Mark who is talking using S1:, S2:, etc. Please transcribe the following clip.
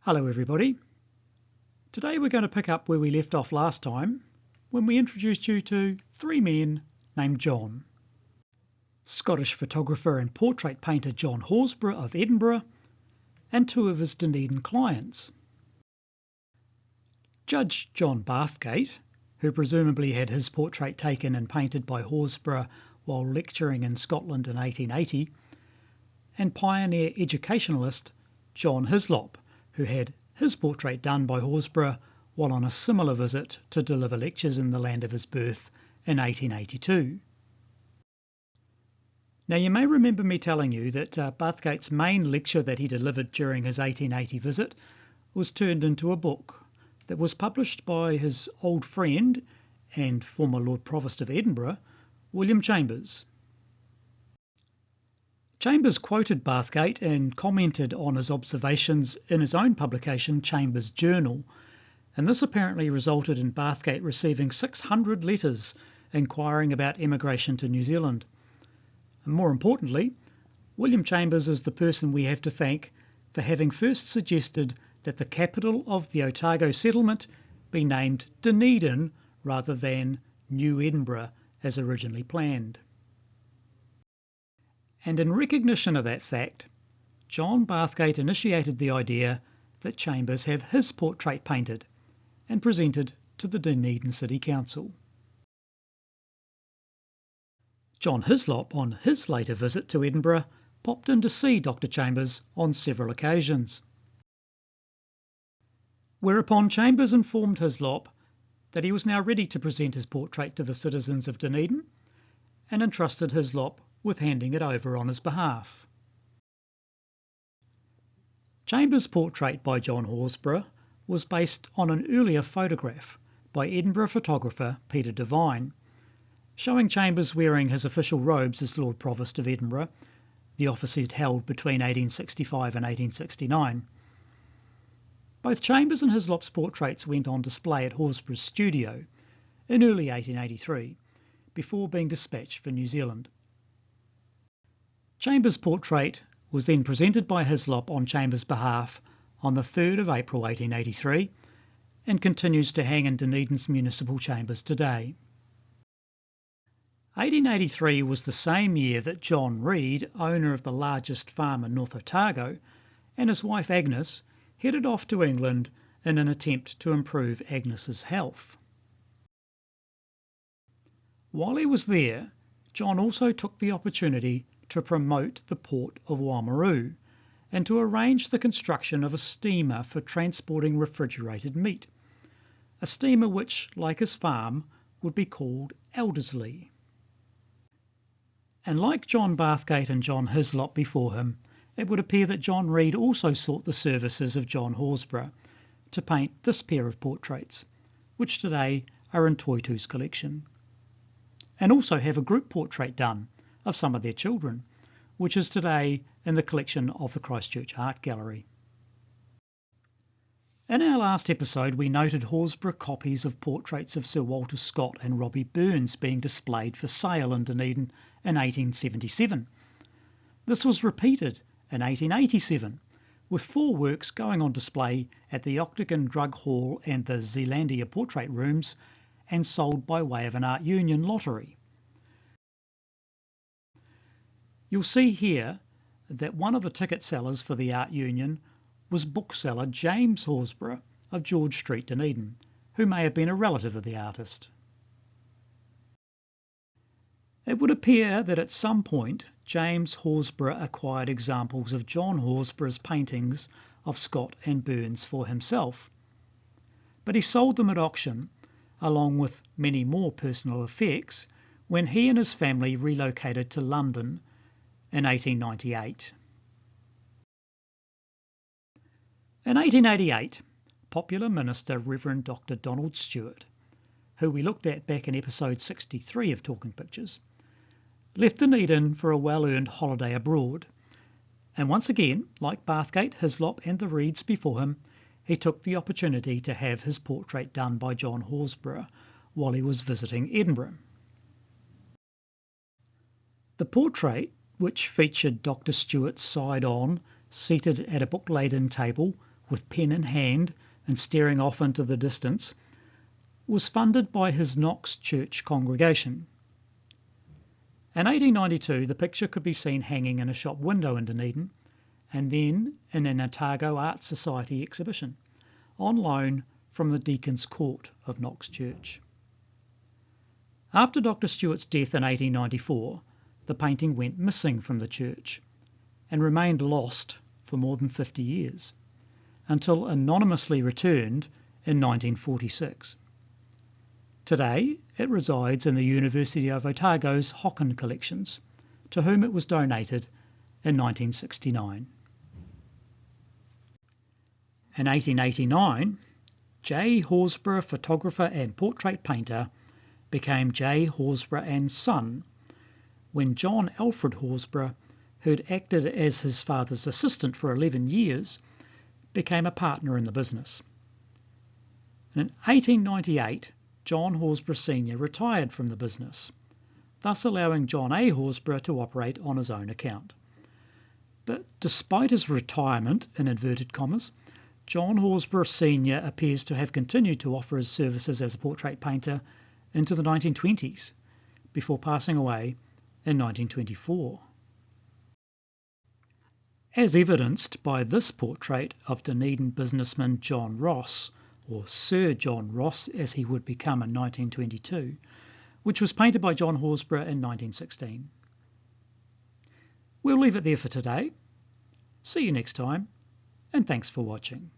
S1: Hello everybody. Today we're going to pick up where we left off last time when we introduced you to three men named John. Scottish photographer and portrait painter John Horsburgh of Edinburgh and two of his Dunedin clients. Judge John Bathgate, who presumably had his portrait taken and painted by Horsburgh while lecturing in Scotland in 1880, and pioneer educationalist John Hislop, who had his portrait done by Horsburgh while on a similar visit to deliver lectures in the land of his birth in 1882. Now you may remember me telling you that Bathgate's main lecture that he delivered during his 1880 visit was turned into a book that was published by his old friend and former Lord Provost of Edinburgh, William Chambers. Chambers quoted Bathgate and commented on his observations in his own publication, Chambers' Journal, and this apparently resulted in Bathgate receiving 600 letters inquiring about emigration to New Zealand. And more importantly, William Chambers is the person we have to thank for having first suggested that the capital of the Otago settlement be named Dunedin rather than New Edinburgh as originally planned. And in recognition of that fact, John Bathgate initiated the idea that Chambers have his portrait painted and presented to the Dunedin City Council. John Hislop, on his later visit to Edinburgh, popped in to see Dr. Chambers on several occasions. Whereupon Chambers informed Hislop that he was now ready to present his portrait to the citizens of Dunedin and entrusted Hislop with handing it over on his behalf. Chambers' portrait by John Horsburgh was based on an earlier photograph by Edinburgh photographer Peter Devine, showing Chambers wearing his official robes as Lord Provost of Edinburgh, the office he'd held between 1865 and 1869. Both Chambers and Hislop's portraits went on display at Horsburgh's studio in early 1883, before being dispatched for New Zealand. Chambers' portrait was then presented by Hislop on Chambers' behalf on the 3rd of April 1883 and continues to hang in Dunedin's municipal chambers today. 1883 was the same year that John Reid, owner of the largest farm in North Otago, and his wife Agnes headed off to England in an attempt to improve Agnes's health. While he was there, John also took the opportunity to promote the port of Oamaru and to arrange the construction of a steamer for transporting refrigerated meat, a steamer which, like his farm, would be called Elderslie. And like John Bathgate and John Hislop before him, it would appear that John Reid also sought the services of John Horsburgh to paint this pair of portraits, which today are in Toitu's collection, and also have a group portrait done of some of their children, which is today in the collection of the Christchurch Art Gallery. In our last episode, we noted Horsburgh copies of portraits of Sir Walter Scott and Robbie Burns being displayed for sale in Dunedin in 1877. This was repeated in 1887, with 4 works going on display at the Octagon Drug Hall and the Zealandia Portrait Rooms and sold by way of an art union lottery. You'll see here that one of the ticket sellers for the art union was bookseller James Horsburgh of George Street, Dunedin, who may have been a relative of the artist. It would appear that at some point James Horsburgh acquired examples of John Horsburgh's paintings of Scott and Burns for himself, but he sold them at auction, along with many more personal effects, when he and his family relocated to London in 1898. In 1888, popular minister Reverend Dr. Donald Stewart, who we looked at back in episode 63 of Talking Pictures, left Dunedin for a well-earned holiday abroad, and once again, like Bathgate, Hislop and the Reids before him, he took the opportunity to have his portrait done by John Horsburgh while he was visiting Edinburgh. The portrait, which featured Dr. Stewart's side on, seated at a book-laden table with pen in hand and staring off into the distance, was funded by his Knox Church congregation. In 1892, the picture could be seen hanging in a shop window in Dunedin, and then in an Otago Art Society exhibition, on loan from the Deacon's Court of Knox Church. After Dr. Stewart's death in 1894, the painting went missing from the church and remained lost for more than 50 years, until anonymously returned in 1946. Today, it resides in the University of Otago's Hocken collections, to whom it was donated in 1969. In 1889, J. Horsburgh, photographer and portrait painter, became J. Horsburgh and Son, when John Alfred Horsburgh, who had acted as his father's assistant for 11 years, became a partner in the business. In 1898, John Horsburgh Sr. retired from the business, thus allowing John A. Horsburgh to operate on his own account. But despite his retirement, in inverted commas, John Horsburgh Sr. appears to have continued to offer his services as a portrait painter into the 1920s, before passing away in 1924. As evidenced by this portrait of Dunedin businessman John Ross, or Sir John Ross as he would become in 1922, which was painted by John Horsburgh in 1916. We'll leave it there for today. See you next time, and thanks for watching.